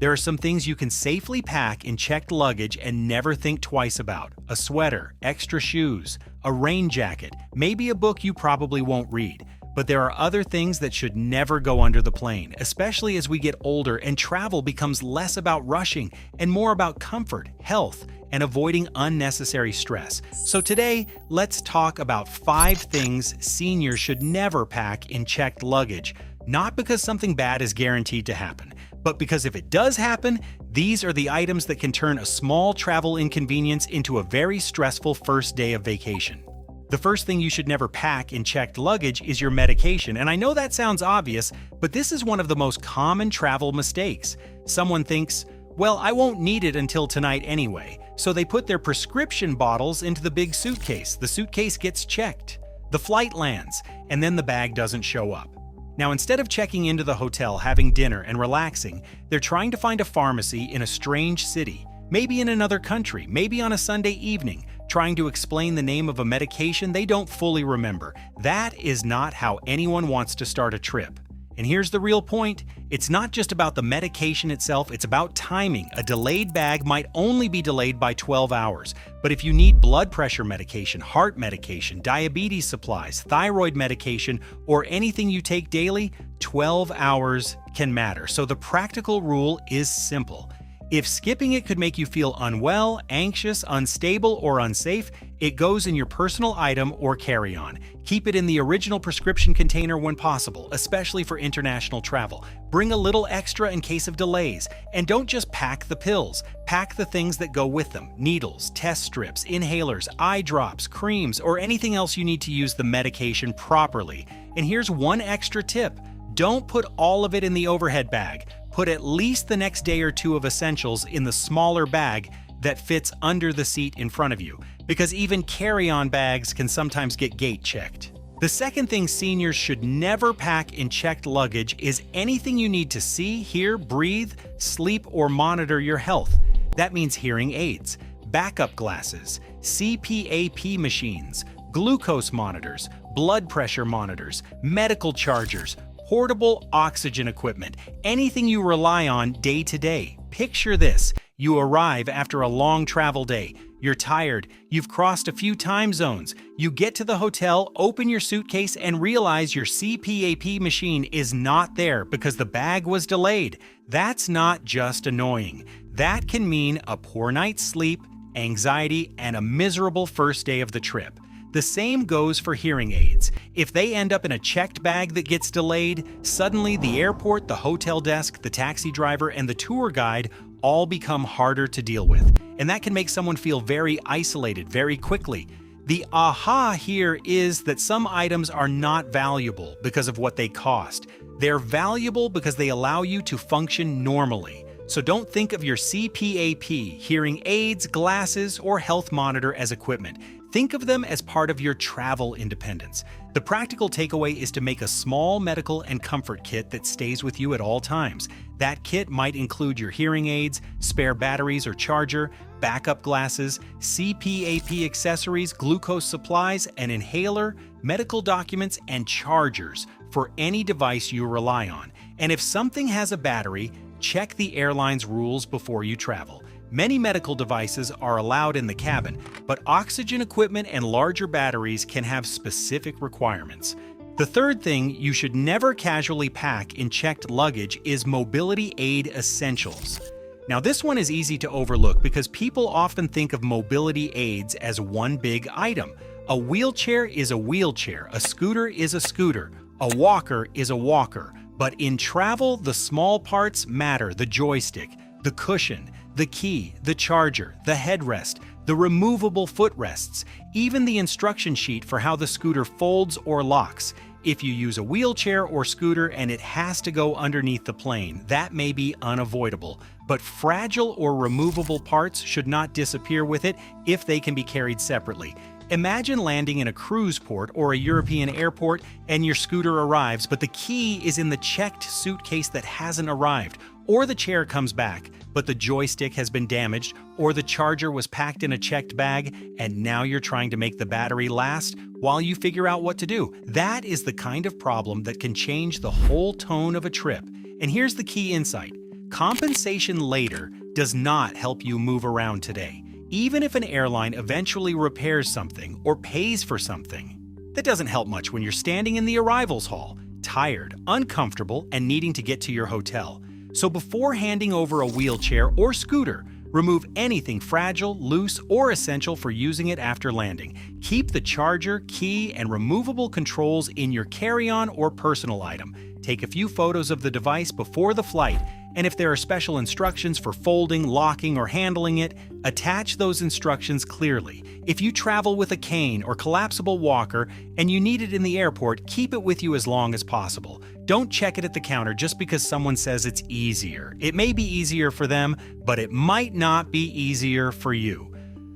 There are some things you can safely pack in checked luggage and never think twice about. A sweater, extra shoes, a rain jacket, maybe a book you probably won't read. But there are other things that should never go under the plane, especially as we get older and travel becomes less about rushing and more about comfort, health, and avoiding unnecessary stress. So today, let's talk about 5 things seniors should never pack in checked luggage, not because something bad is guaranteed to happen, but because if it does happen, these are the items that can turn a small travel inconvenience into a very stressful first day of vacation. The first thing you should never pack in checked luggage is your medication, and I know that sounds obvious, but this is one of the most common travel mistakes. Someone thinks, well, I won't need it until tonight anyway, so they put their prescription bottles into the big suitcase. The suitcase gets checked, the flight lands, and then the bag doesn't show up. Now, instead of checking into the hotel, having dinner, and relaxing, they're trying to find a pharmacy in a strange city, maybe in another country, maybe on a Sunday evening, trying to explain the name of a medication they don't fully remember. That is not how anyone wants to start a trip. And here's the real point. It's not just about the medication itself, it's about timing. A delayed bag might only be delayed by 12 hours. But if you need blood pressure medication, heart medication, diabetes supplies, thyroid medication, or anything you take daily, 12 hours can matter. So the practical rule is simple. If skipping it could make you feel unwell, anxious, unstable, or unsafe, it goes in your personal item or carry-on. Keep it in the original prescription container when possible, especially for international travel. Bring a little extra in case of delays. And don't just pack the pills. Pack the things that go with them. Needles, test strips, inhalers, eye drops, creams, or anything else you need to use the medication properly. And here's one extra tip. Don't put all of it in the overhead bag. Put at least the next day or two of essentials in the smaller bag that fits under the seat in front of you, because even carry-on bags can sometimes get gate checked. The second thing seniors should never pack in checked luggage is anything you need to see, hear, breathe, sleep, or monitor your health. That means hearing aids, backup glasses, CPAP machines, glucose monitors, blood pressure monitors, medical chargers, portable oxygen equipment, anything you rely on day to day. Picture this. You arrive after a long travel day. You're tired. You've crossed a few time zones. You get to the hotel, open your suitcase, and realize your CPAP machine is not there because the bag was delayed. That's not just annoying. That can mean a poor night's sleep, anxiety, and a miserable first day of the trip. The same goes for hearing aids. If they end up in a checked bag that gets delayed, suddenly the airport, the hotel desk, the taxi driver, and the tour guide all become harder to deal with. And that can make someone feel very isolated very quickly. The aha here is that some items are not valuable because of what they cost. They're valuable because they allow you to function normally. So don't think of your CPAP, hearing aids, glasses, or health monitor as equipment. Think of them as part of your travel independence. The practical takeaway is to make a small medical and comfort kit that stays with you at all times. That kit might include your hearing aids, spare batteries or charger, backup glasses, CPAP accessories, glucose supplies, an inhaler, medical documents, and chargers for any device you rely on. And if something has a battery, check the airline's rules before you travel. Many medical devices are allowed in the cabin, but oxygen equipment and larger batteries can have specific requirements. The third thing you should never casually pack in checked luggage is mobility aid essentials. Now, this one is easy to overlook because people often think of mobility aids as one big item. A wheelchair is a wheelchair, a scooter is a scooter, a walker is a walker. But in travel, the small parts matter: the joystick, the cushion, the key, the charger, the headrest, the removable footrests, even the instruction sheet for how the scooter folds or locks. If you use a wheelchair or scooter and it has to go underneath the plane, that may be unavoidable. But fragile or removable parts should not disappear with it if they can be carried separately. Imagine landing in a cruise port or a European airport and your scooter arrives, but the key is in the checked suitcase that hasn't arrived. Or the chair comes back, but the joystick has been damaged, or the charger was packed in a checked bag, and now you're trying to make the battery last while you figure out what to do. That is the kind of problem that can change the whole tone of a trip. And here's the key insight. Compensation later does not help you move around today, even if an airline eventually repairs something or pays for something. That doesn't help much when you're standing in the arrivals hall, tired, uncomfortable, and needing to get to your hotel. So before handing over a wheelchair or scooter, remove anything fragile, loose, or essential for using it after landing. Keep the charger, key, and removable controls in your carry-on or personal item. Take a few photos of the device before the flight, and if there are special instructions for folding, locking, or handling it, attach those instructions clearly. If you travel with a cane or collapsible walker and you need it in the airport, keep it with you as long as possible. Don't check it at the counter just because someone says it's easier. It may be easier for them, but it might not be easier for you.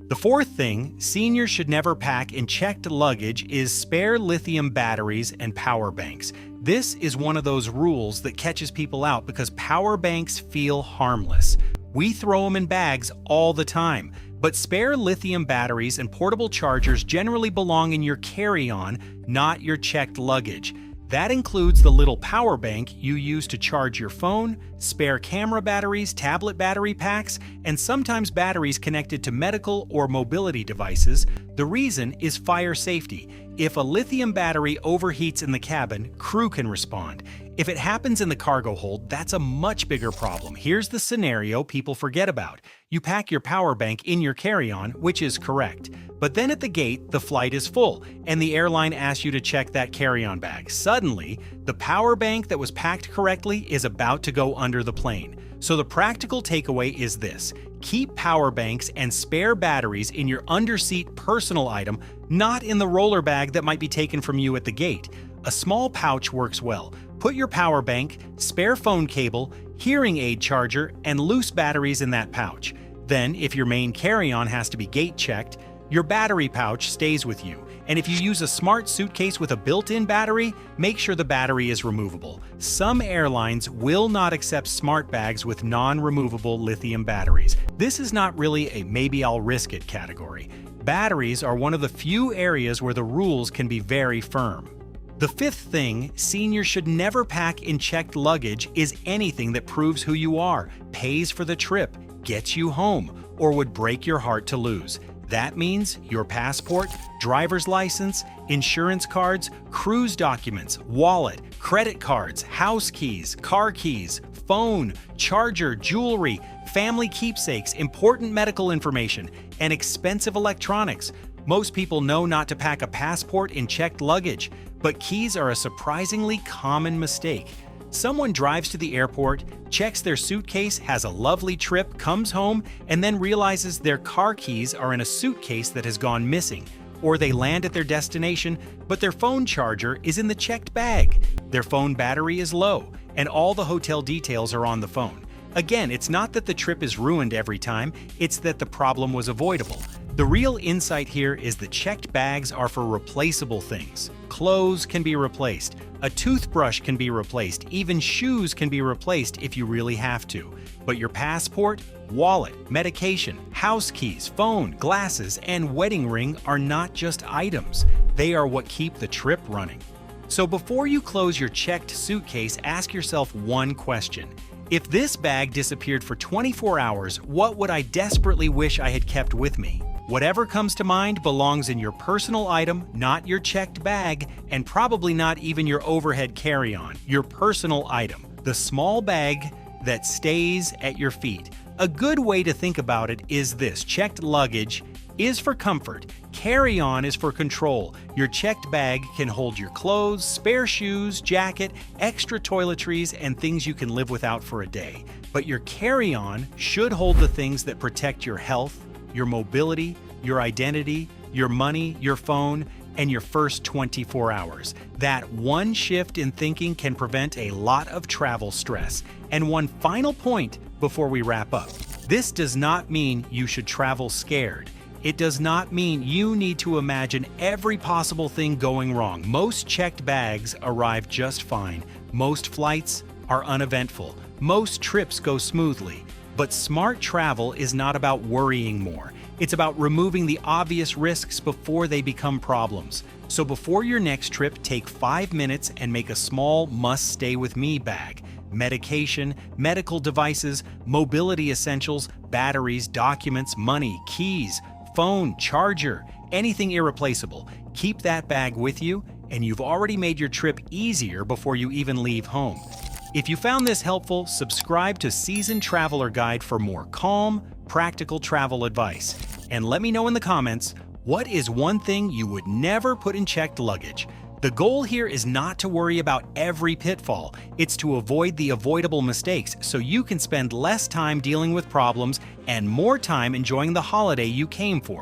The fourth thing seniors should never pack in checked luggage is spare lithium batteries and power banks. This is one of those rules that catches people out because power banks feel harmless. We throw them in bags all the time, but spare lithium batteries and portable chargers generally belong in your carry-on, not your checked luggage. That includes the little power bank you use to charge your phone, spare camera batteries, tablet battery packs, and sometimes batteries connected to medical or mobility devices. The reason is fire safety. If a lithium battery overheats in the cabin, crew can respond. If it happens in the cargo hold, that's a much bigger problem. Here's the scenario people forget about. You pack your power bank in your carry-on, which is correct. But then at the gate, the flight is full, and the airline asks you to check that carry-on bag. Suddenly, the power bank that was packed correctly is about to go under the plane. So the practical takeaway is this: keep power banks and spare batteries in your underseat personal item, not in the roller bag that might be taken from you at the gate. A small pouch works well. Put your power bank, spare phone cable, hearing aid charger, and loose batteries in that pouch. Then, if your main carry-on has to be gate checked, your battery pouch stays with you. And if you use a smart suitcase with a built-in battery, make sure the battery is removable. Some airlines will not accept smart bags with non-removable lithium batteries. This is not really a maybe I'll risk it category. Batteries are one of the few areas where the rules can be very firm. The fifth thing seniors should never pack in checked luggage is anything that proves who you are, pays for the trip, gets you home, or would break your heart to lose. That means your passport, driver's license, insurance cards, cruise documents, wallet, credit cards, house keys, car keys, phone, charger, jewelry, family keepsakes, important medical information, and expensive electronics. Most people know not to pack a passport in checked luggage, but keys are a surprisingly common mistake. Someone drives to the airport, checks their suitcase, has a lovely trip, comes home, and then realizes their car keys are in a suitcase that has gone missing. Or they land at their destination, but their phone charger is in the checked bag. Their phone battery is low, and all the hotel details are on the phone. Again, it's not that the trip is ruined every time, it's that the problem was avoidable. The real insight here is that checked bags are for replaceable things. Clothes can be replaced, a toothbrush can be replaced, even shoes can be replaced if you really have to. But your passport, wallet, medication, house keys, phone, glasses, and wedding ring are not just items. They are what keep the trip running. So before you close your checked suitcase, ask yourself one question. If this bag disappeared for 24 hours, what would I desperately wish I had kept with me? Whatever comes to mind belongs in your personal item, not your checked bag, and probably not even your overhead carry-on. Your personal item, the small bag that stays at your feet. A good way to think about it is this: checked luggage is for comfort, carry-on is for control. Your checked bag can hold your clothes, spare shoes, jacket, extra toiletries, and things you can live without for a day. But your carry-on should hold the things that protect your health, your mobility, your identity, your money, your phone, and your first 24 hours. That one shift in thinking can prevent a lot of travel stress. And one final point before we wrap up. This does not mean you should travel scared. It does not mean you need to imagine every possible thing going wrong. Most checked bags arrive just fine. Most flights are uneventful. Most trips go smoothly. But smart travel is not about worrying more. It's about removing the obvious risks before they become problems. So before your next trip, take 5 minutes and make a small must-stay-with-me bag. medication, medical devices, mobility essentials, batteries, documents, money, keys, phone, charger, anything irreplaceable. Keep that bag with you, and you've already made your trip easier before you even leave home. If you found this helpful, subscribe to Seasoned Traveler Guide for more calm, practical travel advice. And let me know in the comments, what is one thing you would never put in checked luggage? The goal here is not to worry about every pitfall, it's to avoid the avoidable mistakes so you can spend less time dealing with problems and more time enjoying the holiday you came for.